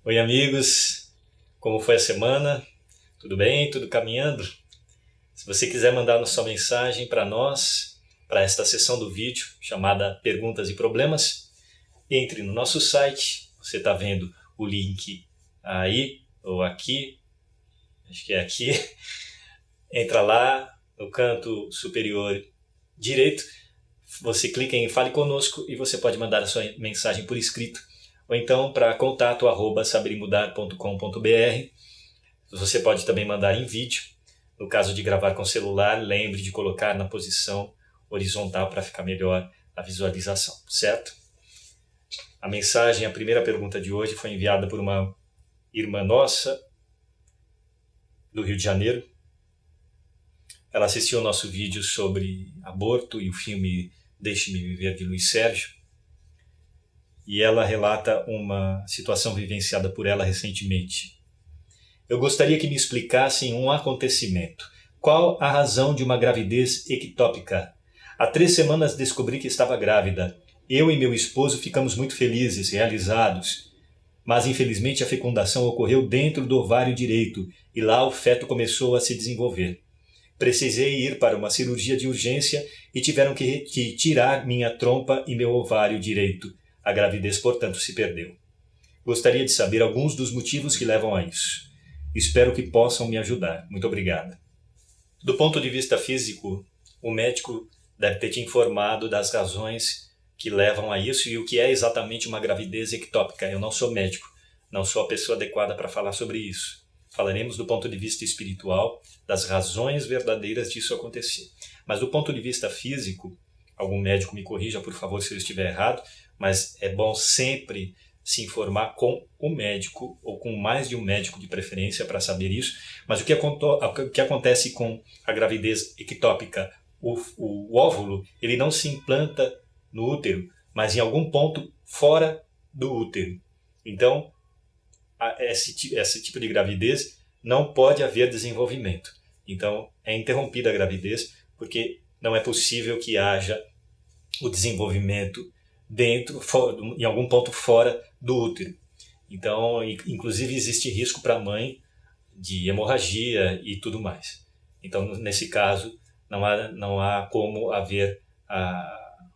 Oi amigos, como foi a semana? Tudo bem? Tudo caminhando? Se você quiser mandar sua mensagem para nós, para esta sessão do vídeo chamada Perguntas e Problemas, entre no nosso site, você está vendo o link aí ou aqui, acho que é aqui, entra lá no canto superior direito, você clica em Fale Conosco e você pode mandar a sua mensagem por escrito, ou então para contato@saberimudar.com.br. Você pode também mandar em vídeo. No caso de gravar com celular, lembre de colocar na posição horizontal para ficar melhor a visualização, certo? A mensagem, a primeira pergunta de hoje foi enviada por uma irmã nossa do Rio de Janeiro. Ela assistiu ao nosso vídeo sobre aborto e o filme Deixe-me Viver, de Luiz Sérgio. E ela relata uma situação vivenciada por ela recentemente. Eu gostaria que me explicassem um acontecimento. Qual a razão de uma gravidez ectópica? Há 3 semanas descobri que estava grávida. Eu e meu esposo ficamos muito felizes, realizados. Mas infelizmente a fecundação ocorreu dentro do ovário direito e lá o feto começou a se desenvolver. Precisei ir para uma cirurgia de urgência e tiveram que tirar minha trompa e meu ovário direito. A gravidez, portanto, se perdeu. Gostaria de saber alguns dos motivos que levam a isso. Espero que possam me ajudar. Muito obrigada. Do ponto de vista físico, o médico deve ter te informado das razões que levam a isso e o que é exatamente uma gravidez ectópica. Eu não sou médico, não sou a pessoa adequada para falar sobre isso. Falaremos do ponto de vista espiritual, das razões verdadeiras disso acontecer. Mas do ponto de vista físico, algum médico me corrija, por favor, se eu estiver errado, mas é bom sempre se informar com o médico, ou com mais de um médico de preferência para saber isso. Mas o que acontece com a gravidez ectópica? O óvulo ele não se implanta no útero, mas em algum ponto fora do útero. Então, esse tipo de gravidez não pode haver desenvolvimento. Então, é interrompida a gravidez porque não é possível que haja o desenvolvimento em algum ponto fora do útero. Então, inclusive existe risco para a mãe de hemorragia e tudo mais. Então, nesse caso, não há como haver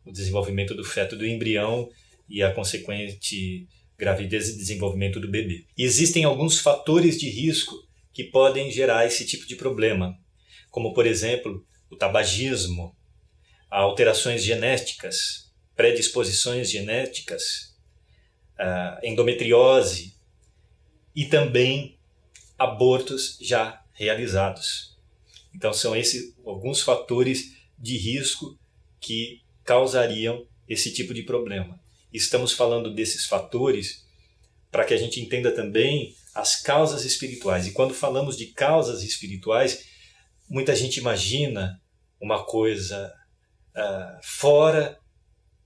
o desenvolvimento do feto, do embrião e a consequente gravidez e desenvolvimento do bebê. E existem alguns fatores de risco que podem gerar esse tipo de problema, como, por exemplo, o tabagismo, alterações genéticas, predisposições genéticas, endometriose e também abortos já realizados. Então são esses alguns fatores de risco que causariam esse tipo de problema. Estamos falando desses fatores para que a gente entenda também as causas espirituais. E quando falamos de causas espirituais, muita gente imagina uma coisa fora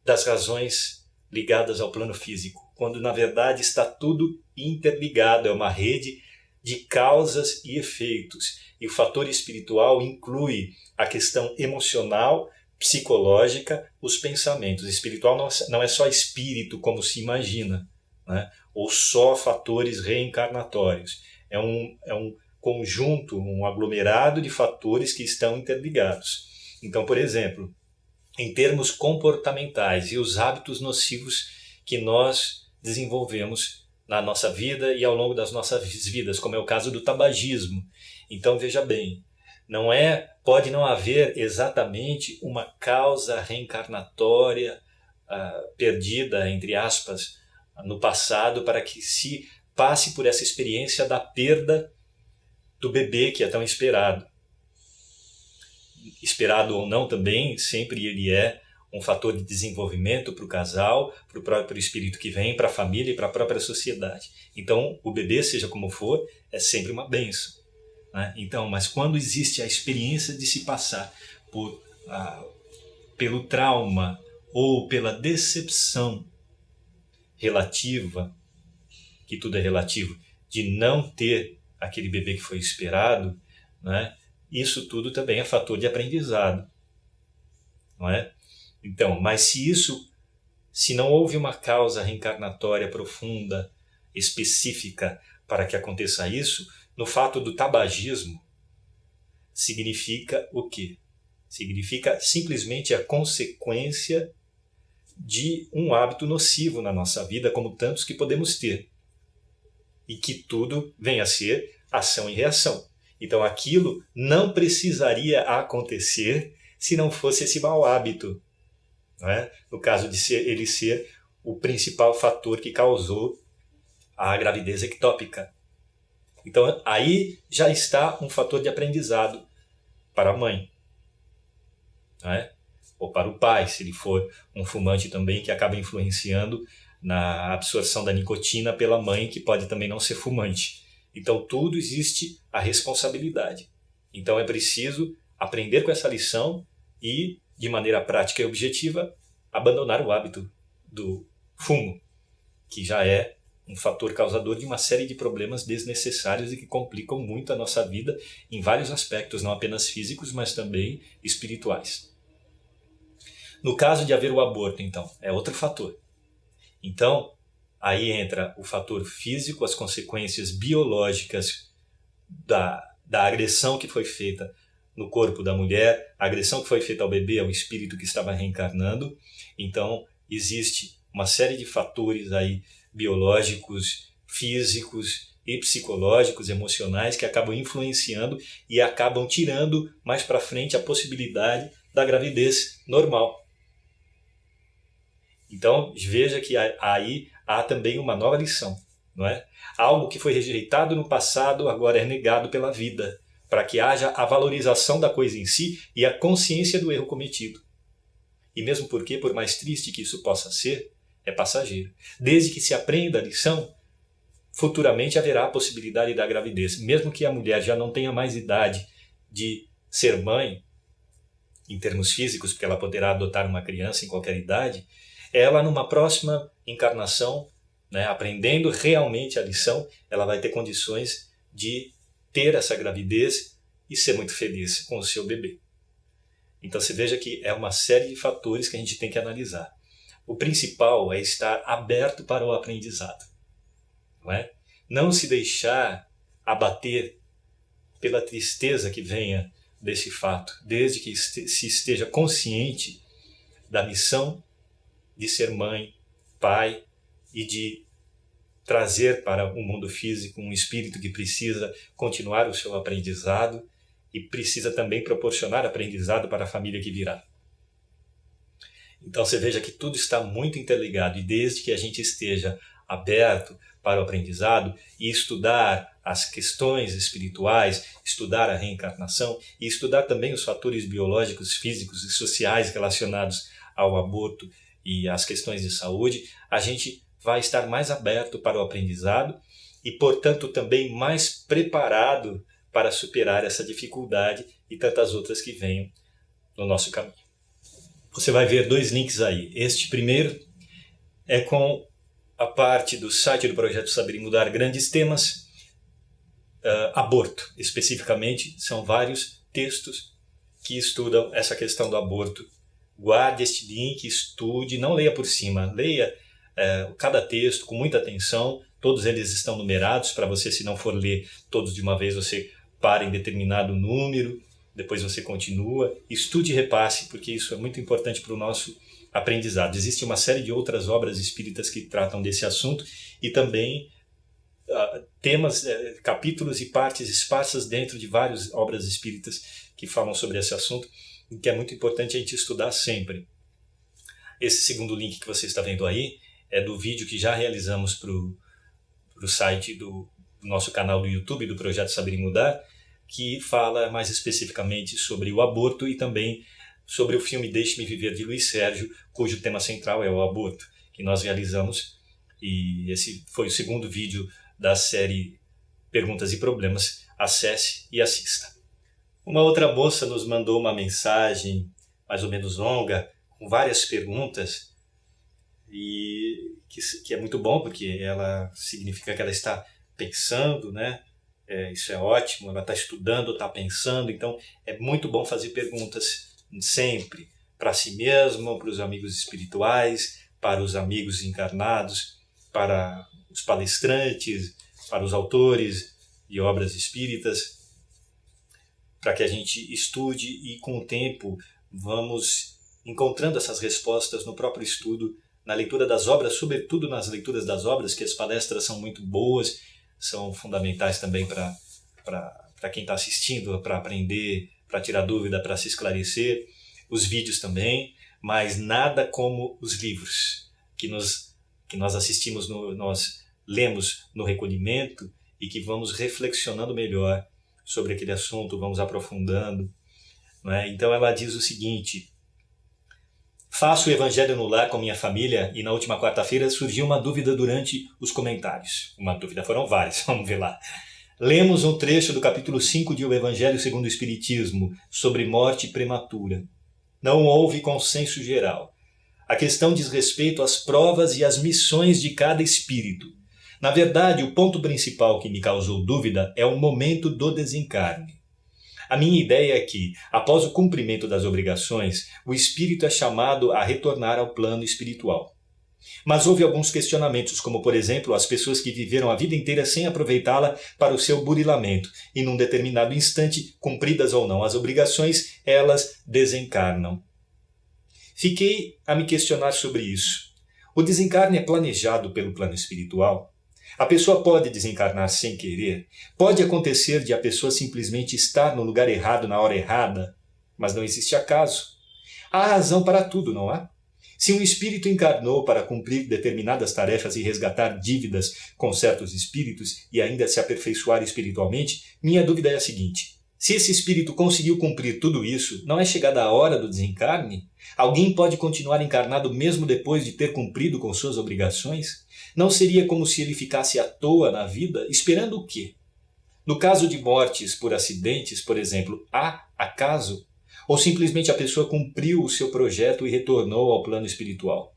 das razões ligadas ao plano físico, quando na verdade está tudo interligado, é uma rede de causas e efeitos. E o fator espiritual inclui a questão emocional, psicológica, os pensamentos. Espiritual não é só espírito como se imagina, né? Ou só fatores reencarnatórios. É um conjunto, um aglomerado de fatores que estão interligados. Então, por exemplo, em termos comportamentais e os hábitos nocivos que nós desenvolvemos na nossa vida e ao longo das nossas vidas, como é o caso do tabagismo. Então, veja bem, pode não haver exatamente uma causa reencarnatória perdida, entre aspas, no passado para que se passe por essa experiência da perda do bebê que é tão esperado. Esperado ou não também, sempre ele é um fator de desenvolvimento para o casal, para o próprio espírito que vem, para a família e para a própria sociedade. Então, o bebê, seja como for, é sempre uma bênção, né? Então, mas quando existe a experiência de se passar pelo trauma ou pela decepção relativa, que tudo é relativo, de não ter aquele bebê que foi esperado, né? Isso tudo também é fator de aprendizado, não é? Então, mas se não houve uma causa reencarnatória profunda específica para que aconteça isso, no fato do tabagismo, significa o quê? Significa simplesmente a consequência de um hábito nocivo na nossa vida, como tantos que podemos ter. E que tudo vem a ser ação e reação. Então aquilo não precisaria acontecer se não fosse esse mau hábito. Não é? No caso de ele ser o principal fator que causou a gravidez ectópica. Então aí já está um fator de aprendizado para a mãe. Não é? Ou para o pai, se ele for um fumante também, que acaba influenciando na absorção da nicotina pela mãe, que pode também não ser fumante. Então tudo existe a responsabilidade. Então é preciso aprender com essa lição e, de maneira prática e objetiva, abandonar o hábito do fumo, que já é um fator causador de uma série de problemas desnecessários e que complicam muito a nossa vida em vários aspectos, não apenas físicos, mas também espirituais. No caso de haver o aborto, então, é outro fator. Então, aí entra o fator físico, as consequências biológicas da agressão que foi feita no corpo da mulher, a agressão que foi feita ao bebê, ao espírito que estava reencarnando. Então, existe uma série de fatores aí biológicos, físicos e psicológicos, emocionais, que acabam influenciando e acabam tirando mais para frente a possibilidade da gravidez normal. Então, veja que aí há também uma nova lição, não é? Algo que foi rejeitado no passado agora é negado pela vida, para que haja a valorização da coisa em si e a consciência do erro cometido. E mesmo porque, por mais triste que isso possa ser, é passageiro. Desde que se aprenda a lição, futuramente haverá a possibilidade da gravidez. Mesmo que a mulher já não tenha mais idade de ser mãe, em termos físicos, porque ela poderá adotar uma criança em qualquer idade, ela numa próxima encarnação, né, aprendendo realmente a lição, ela vai ter condições de ter essa gravidez e ser muito feliz com o seu bebê. Então você veja que é uma série de fatores que a gente tem que analisar. O principal é estar aberto para o aprendizado. Não é? Não se deixar abater pela tristeza que venha desse fato, desde que se esteja consciente da missão de ser mãe, pai e de trazer para o mundo físico um espírito que precisa continuar o seu aprendizado e precisa também proporcionar aprendizado para a família que virá. Então você veja que tudo está muito interligado e desde que a gente esteja aberto para o aprendizado e estudar as questões espirituais, estudar a reencarnação e estudar também os fatores biológicos, físicos e sociais relacionados ao aborto e às questões de saúde, a gente vai estar mais aberto para o aprendizado e, portanto, também mais preparado para superar essa dificuldade e tantas outras que venham no nosso caminho. Você vai ver dois links aí. Este primeiro é com a parte do site do Projeto Saber e Mudar, grandes temas, aborto. Especificamente, são vários textos que estudam essa questão do aborto. Guarde este link, estude, não leia por cima, leia cada texto com muita atenção, todos eles estão numerados para você, se não for ler todos de uma vez, você para em determinado número, depois você continua, estude e repasse, porque isso é muito importante para o nosso aprendizado. Existe uma série de outras obras espíritas que tratam desse assunto e também temas, capítulos e partes esparsas dentro de várias obras espíritas que falam sobre esse assunto, e que é muito importante a gente estudar sempre. Esse segundo link que você está vendo aí é do vídeo que já realizamos para o site do nosso canal do YouTube, do Projeto Saber e Mudar, que fala mais especificamente sobre o aborto e também sobre o filme Deixe-me Viver, de Luiz Sérgio, cujo tema central é o aborto, que nós realizamos. E esse foi o segundo vídeo da série Perguntas e Problemas. Acesse e assista. Uma outra moça nos mandou uma mensagem mais ou menos longa, com várias perguntas, e que é muito bom, porque ela significa que ela está pensando, né? Isso é ótimo, ela está estudando, está pensando, então é muito bom fazer perguntas sempre, para si mesmo, para os amigos espirituais, para os amigos encarnados, para os palestrantes, para os autores de obras espíritas, para que a gente estude e com o tempo vamos encontrando essas respostas no próprio estudo, na leitura das obras, sobretudo nas leituras das obras, que as palestras são muito boas, são fundamentais também para quem está assistindo, para aprender, para tirar dúvida, para se esclarecer, os vídeos também, mas nada como os livros que nós assistimos, nós lemos no recolhimento e que vamos reflexionando melhor sobre aquele assunto, vamos aprofundando. Não é? Então ela diz o seguinte: faço o Evangelho no lar com minha família e na última quarta-feira surgiu uma dúvida durante os comentários. Uma dúvida, foram várias, vamos ver lá. Lemos um trecho do capítulo 5 de O Evangelho segundo o Espiritismo, sobre morte prematura. Não houve consenso geral. A questão diz respeito às provas e às missões de cada espírito. Na verdade, o ponto principal que me causou dúvida é o momento do desencarne. A minha ideia é que, após o cumprimento das obrigações, o espírito é chamado a retornar ao plano espiritual. Mas houve alguns questionamentos, como por exemplo, as pessoas que viveram a vida inteira sem aproveitá-la para o seu burilamento, e num determinado instante, cumpridas ou não as obrigações, elas desencarnam. Fiquei a me questionar sobre isso. O desencarne é planejado pelo plano espiritual? A pessoa pode desencarnar sem querer? Pode acontecer de a pessoa simplesmente estar no lugar errado na hora errada? Mas não existe acaso. Há razão para tudo, não há? Se um espírito encarnou para cumprir determinadas tarefas e resgatar dívidas com certos espíritos e ainda se aperfeiçoar espiritualmente, minha dúvida é a seguinte: se esse espírito conseguiu cumprir tudo isso, não é chegada a hora do desencarne? Alguém pode continuar encarnado mesmo depois de ter cumprido com suas obrigações? Não seria como se ele ficasse à toa na vida, esperando o quê? No caso de mortes por acidentes, por exemplo, há acaso? Ou simplesmente a pessoa cumpriu o seu projeto e retornou ao plano espiritual?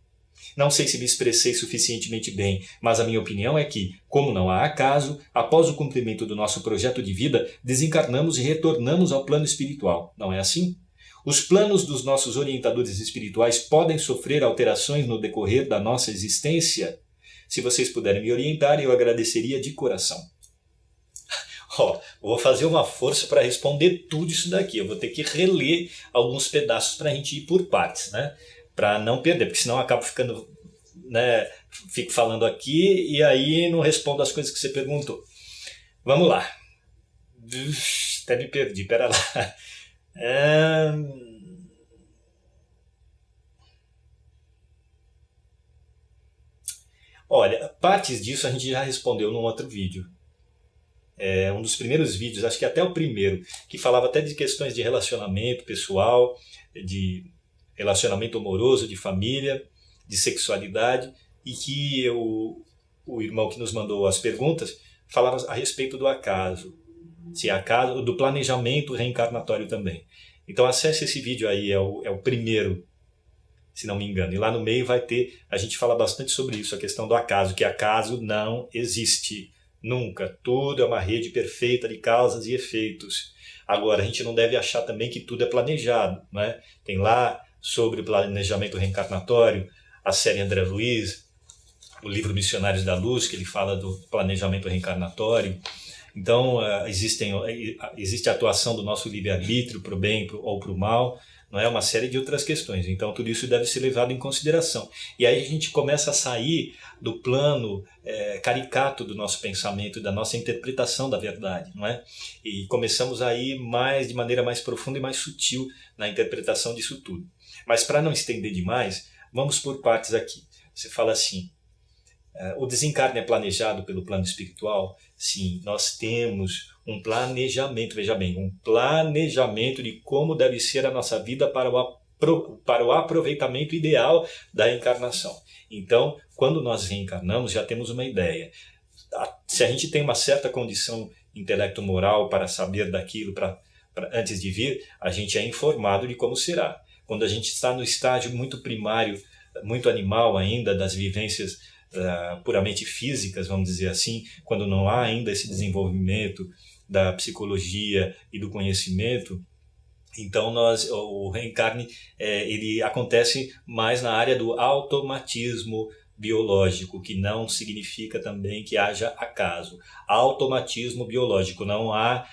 Não sei se me expressei suficientemente bem, mas a minha opinião é que, como não há acaso, após o cumprimento do nosso projeto de vida, desencarnamos e retornamos ao plano espiritual. Não é assim? Os planos dos nossos orientadores espirituais podem sofrer alterações no decorrer da nossa existência? Se vocês puderem me orientar, eu agradeceria de coração. Vou fazer uma força para responder tudo isso daqui. Eu vou ter que reler alguns pedaços para a gente ir por partes, né? Para não perder, porque senão eu acabo ficando, né? Fico falando aqui e aí não respondo as coisas que você perguntou. Vamos lá. Até me perdi, pera lá. Olha, partes disso a gente já respondeu num outro vídeo. Um dos primeiros vídeos, acho que até o primeiro, que falava até de questões de relacionamento pessoal, de relacionamento amoroso, de família, de sexualidade, e que o irmão que nos mandou as perguntas falava a respeito do acaso, se é acaso, do planejamento reencarnatório também. Então acesse esse vídeo aí, é o primeiro, se não me engano, e lá no meio vai ter, a gente fala bastante sobre isso, a questão do acaso, que acaso não existe. Nunca. Tudo é uma rede perfeita de causas e efeitos. Agora, a gente não deve achar também que tudo é planejado, né? Tem lá sobre o planejamento reencarnatório a série André Luiz, o livro Missionários da Luz, que ele fala do planejamento reencarnatório. Então, existe a atuação do nosso livre-arbítrio para o bem ou para o mal, não é? Uma série de outras questões. Então, tudo isso deve ser levado em consideração. E aí a gente começa a sair do plano caricato do nosso pensamento, da nossa interpretação da verdade, não é? E começamos a ir de maneira mais profunda e mais sutil na interpretação disso tudo. Mas para não estender demais, vamos por partes aqui. Você fala assim: o desencarne é planejado pelo plano espiritual? Sim, nós temos um planejamento, veja bem, um planejamento de como deve ser a nossa vida para o aproveitamento ideal da encarnação. Então, quando nós reencarnamos, já temos uma ideia. Se a gente tem uma certa condição intelecto-moral para saber daquilo antes de vir, a gente é informado de como será. Quando a gente está no estágio muito primário, muito animal ainda, das vivências puramente físicas, vamos dizer assim, quando não há ainda esse desenvolvimento da psicologia e do conhecimento, então o reencarne ele acontece mais na área do automatismo, biológico, que não significa também que haja acaso. Há automatismo biológico, não há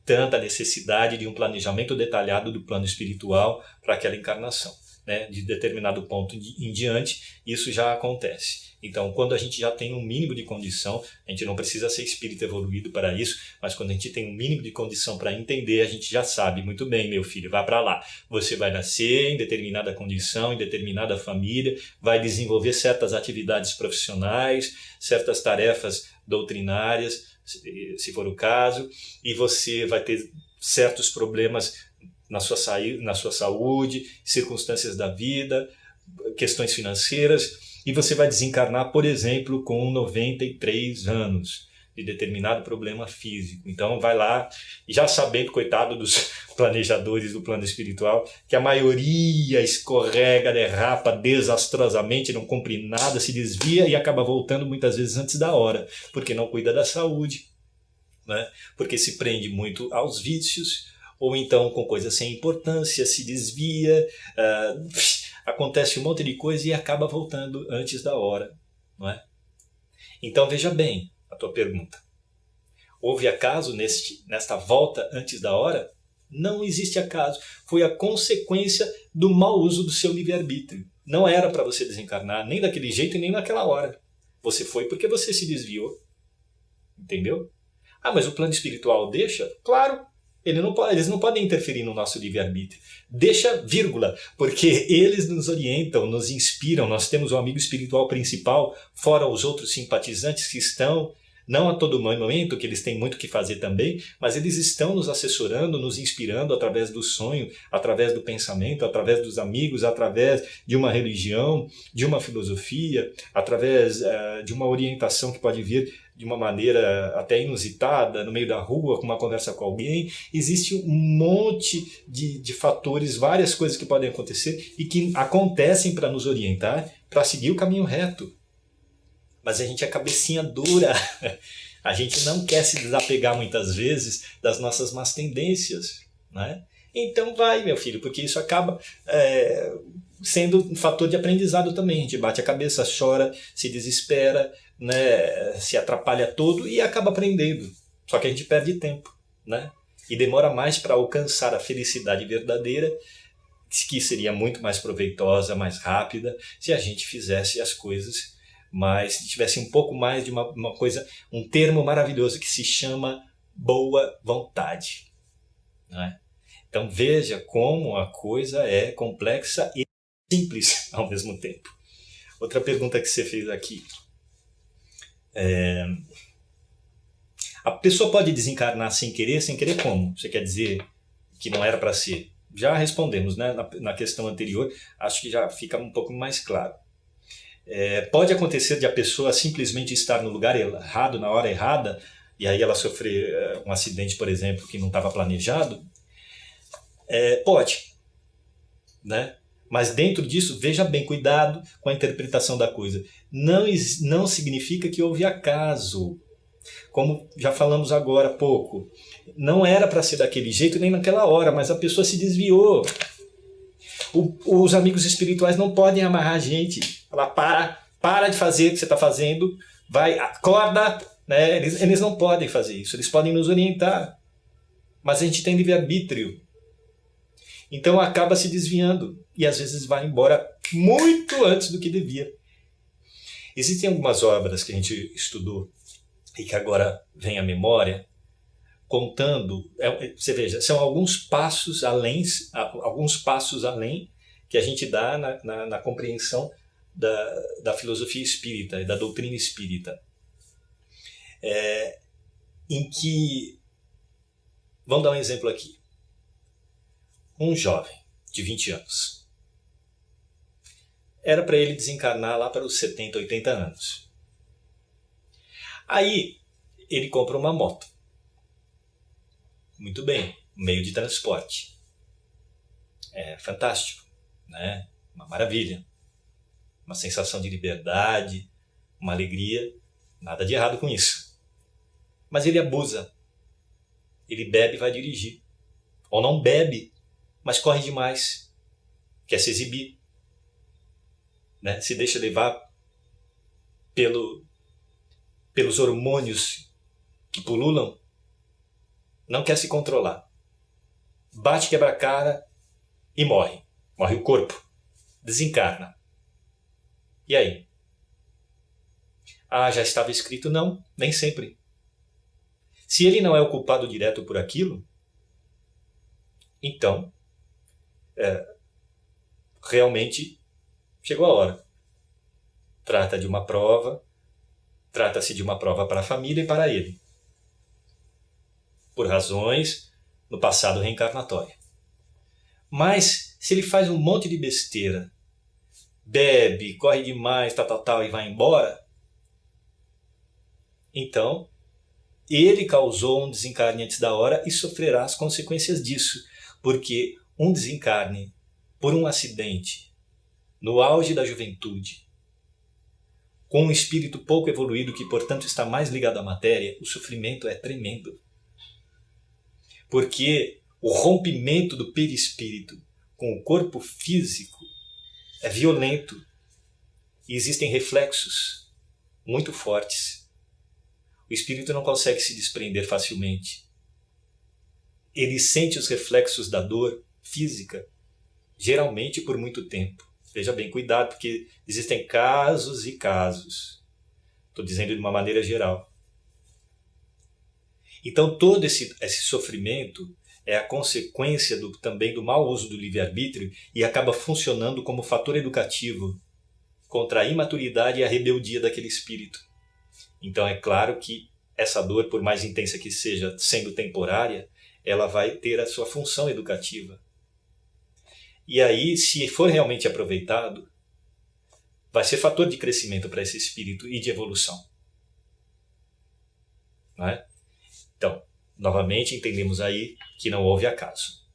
tanta necessidade de um planejamento detalhado do plano espiritual para aquela encarnação, né? De determinado ponto em diante, isso já acontece. Então, quando a gente já tem um mínimo de condição, a gente não precisa ser espírito evoluído para isso, mas quando a gente tem um mínimo de condição para entender, a gente já sabe muito bem, meu filho, vá para lá. Você vai nascer em determinada condição, em determinada família, vai desenvolver certas atividades profissionais, certas tarefas doutrinárias, se for o caso, e você vai ter certos problemas na sua saúde, circunstâncias da vida, questões financeiras, e você vai desencarnar, por exemplo, com 93 anos, de determinado problema físico. Então vai lá, já sabendo, coitado dos planejadores do plano espiritual, que a maioria escorrega, derrapa desastrosamente, não cumpre nada, se desvia e acaba voltando muitas vezes antes da hora, porque não cuida da saúde, né? Porque se prende muito aos vícios, ou então com coisas sem importância, se desvia, acontece um monte de coisa e acaba voltando antes da hora, não é? Então veja bem a tua pergunta. Houve acaso nesta volta antes da hora? Não existe acaso. Foi a consequência do mau uso do seu livre-arbítrio. Não era para você desencarnar nem daquele jeito e nem naquela hora. Você foi porque você se desviou. Entendeu? Ah, mas o plano espiritual deixa? Claro. Eles não podem interferir no nosso livre-arbítrio. Deixa vírgula, porque eles nos orientam, nos inspiram. Nós temos um amigo espiritual principal, fora os outros simpatizantes que estão, não a todo momento, que eles têm muito o que fazer também, mas eles estão nos assessorando, nos inspirando através do sonho, através do pensamento, através dos amigos, através de uma religião, de uma filosofia, através de uma orientação que pode vir de uma maneira até inusitada, no meio da rua, com uma conversa com alguém. Existe um monte de fatores, várias coisas que podem acontecer e que acontecem para nos orientar, para seguir o caminho reto. Mas a gente é cabecinha dura, a gente não quer se desapegar muitas vezes das nossas más tendências, né? Então vai, meu filho, porque isso acaba sendo um fator de aprendizado também. A gente bate a cabeça, chora, se desespera, né, se atrapalha todo e acaba aprendendo. Só que a gente perde tempo, né? E demora mais para alcançar a felicidade verdadeira, que seria muito mais proveitosa, mais rápida, se a gente fizesse as coisas, mas se tivesse um pouco mais de uma coisa, um termo maravilhoso que se chama boa vontade, né? Então veja como a coisa é complexa e simples ao mesmo tempo. Outra pergunta que você fez aqui. A pessoa pode desencarnar sem querer? Sem querer como? Você quer dizer que não era para ser? Já respondemos, né? Na questão anterior, acho que já fica um pouco mais claro. Pode acontecer de a pessoa simplesmente estar no lugar errado, na hora errada, e aí ela sofrer um acidente, por exemplo, que não estava planejado? Pode, né? Mas dentro disso, veja bem, cuidado com a interpretação da coisa. Não significa que houve acaso. Como já falamos agora há pouco. Não era para ser daquele jeito nem naquela hora, mas a pessoa se desviou. Os amigos espirituais não podem amarrar a gente. Falar, para de fazer o que você está fazendo, vai, acorda. Né? Eles não podem fazer isso, eles podem nos orientar. Mas a gente tem livre-arbítrio. Então acaba se desviando e às vezes vai embora muito antes do que devia. Existem algumas obras que a gente estudou e que agora vem à memória, contando, você veja, são alguns passos além que a gente dá na compreensão da filosofia espírita e da doutrina espírita. Em que, vamos dar um exemplo aqui. Um jovem de 20 anos. Era para ele desencarnar lá para os 70, 80 anos. Aí ele compra uma moto. Muito bem, meio de transporte. Fantástico, né? Uma maravilha. Uma sensação de liberdade, uma alegria. Nada de errado com isso. Mas ele abusa. Ele bebe e vai dirigir. Ou não bebe, mas corre demais, quer se exibir, né? Se deixa levar pelos hormônios que pululam, não quer se controlar. Bate, quebra a cara e morre. Morre o corpo. Desencarna. E aí? Ah, já estava escrito? Não, nem sempre. Se ele não é o culpado direto por aquilo, então, realmente chegou a hora. Trata-se de uma prova para a família e para ele. Por razões no passado reencarnatório. Mas, se ele faz um monte de besteira, bebe, corre demais, tal, e vai embora, então, ele causou um desencarne antes da hora e sofrerá as consequências disso, porque um desencarne por um acidente, no auge da juventude, com um espírito pouco evoluído que, portanto, está mais ligado à matéria, o sofrimento é tremendo. Porque o rompimento do perispírito com o corpo físico é violento e existem reflexos muito fortes. O espírito não consegue se desprender facilmente. Ele sente os reflexos da dor física, geralmente por muito tempo. Veja bem, cuidado, porque existem casos e casos. Estou dizendo de uma maneira geral. Então todo esse sofrimento é a consequência também do mau uso do livre-arbítrio e acaba funcionando como fator educativo contra a imaturidade e a rebeldia daquele espírito. Então é claro que essa dor, por mais intensa que seja, sendo temporária, ela vai ter a sua função educativa. E aí, se for realmente aproveitado, vai ser fator de crescimento para esse espírito e de evolução. Não é? Então, novamente, entendemos aí que não houve acaso.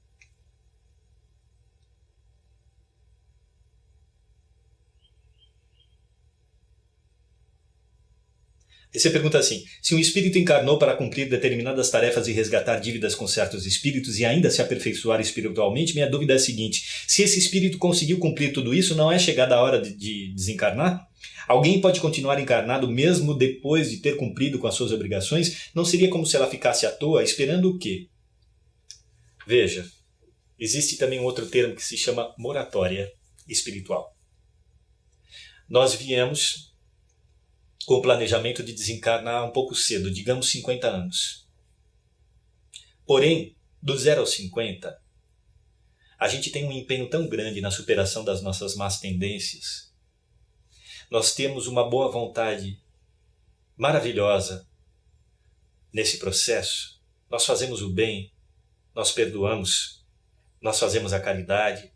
E você pergunta assim, se um espírito encarnou para cumprir determinadas tarefas e resgatar dívidas com certos espíritos e ainda se aperfeiçoar espiritualmente, minha dúvida é a seguinte, se esse espírito conseguiu cumprir tudo isso, não é chegada a hora de desencarnar? Alguém pode continuar encarnado mesmo depois de ter cumprido com as suas obrigações? Não seria como se ela ficasse à toa, esperando o quê? Veja, existe também um outro termo que se chama moratória espiritual. Nós viemos com o planejamento de desencarnar um pouco cedo, digamos 50 anos. Porém, do 0 aos 50, a gente tem um empenho tão grande na superação das nossas más tendências. Nós temos uma boa vontade maravilhosa nesse processo. Nós fazemos o bem, nós perdoamos, nós fazemos a caridade,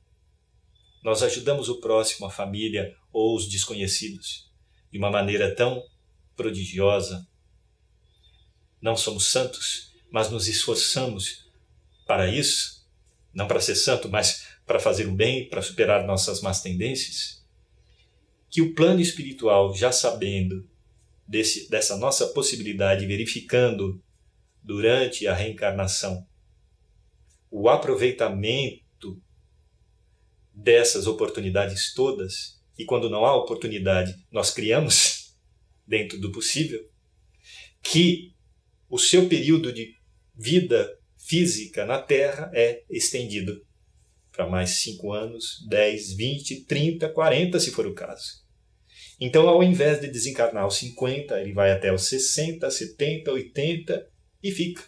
nós ajudamos o próximo, a família ou os desconhecidos de uma maneira tão prodigiosa. Não somos santos, mas nos esforçamos para isso, não para ser santo, mas para fazer o bem, para superar nossas más tendências, que o plano espiritual, já sabendo dessa nossa possibilidade, verificando durante a reencarnação o aproveitamento dessas oportunidades todas, e quando não há oportunidade, nós criamos, dentro do possível, que o seu período de vida física na Terra é estendido para mais 5 anos, 10, 20, 30, 40, se for o caso. Então, ao invés de desencarnar aos 50, ele vai até os 60, 70, 80 e fica.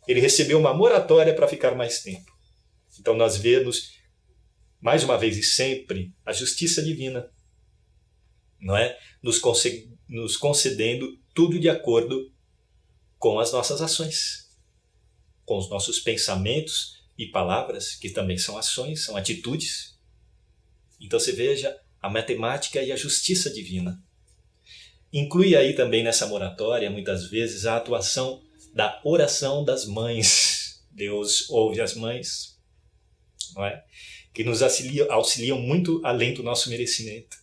Ele recebeu uma moratória para ficar mais tempo. Então, nós vemos, mais uma vez e sempre, a justiça divina, não é? Nos concedendo tudo de acordo com as nossas ações, com os nossos pensamentos e palavras, que também são ações, são atitudes. Então você veja a matemática e a justiça divina. Inclui aí também nessa moratória, muitas vezes, a atuação da oração das mães. Deus ouve as mães, não é? Que nos auxiliam muito além do nosso merecimento.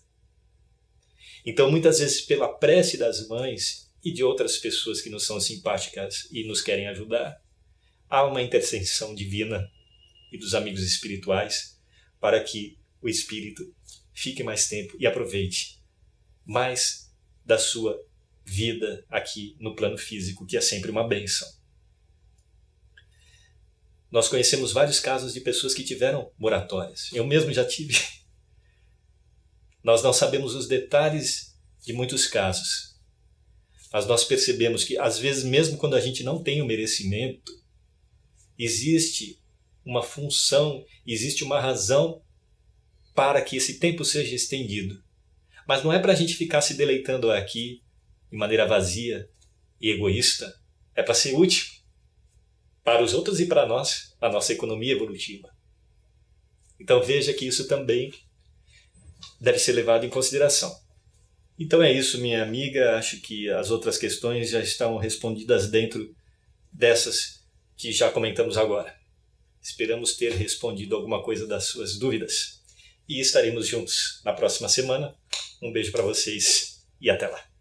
Então, muitas vezes, pela prece das mães e de outras pessoas que nos são simpáticas e nos querem ajudar, há uma intercessão divina e dos amigos espirituais para que o espírito fique mais tempo e aproveite mais da sua vida aqui no plano físico, que é sempre uma bênção. Nós conhecemos vários casos de pessoas que tiveram moratórias. Eu mesmo já tive. Nós não sabemos os detalhes de muitos casos, mas nós percebemos que, às vezes, mesmo quando a gente não tem o merecimento, existe uma função, existe uma razão para que esse tempo seja estendido. Mas não é para a gente ficar se deleitando aqui de maneira vazia e egoísta. É para ser útil para os outros e para nós, a nossa economia evolutiva. Então veja que isso também deve ser levado em consideração. Então é isso, minha amiga. Acho que as outras questões já estão respondidas dentro dessas que já comentamos agora. Esperamos ter respondido alguma coisa das suas dúvidas. E estaremos juntos na próxima semana. Um beijo para vocês e até lá.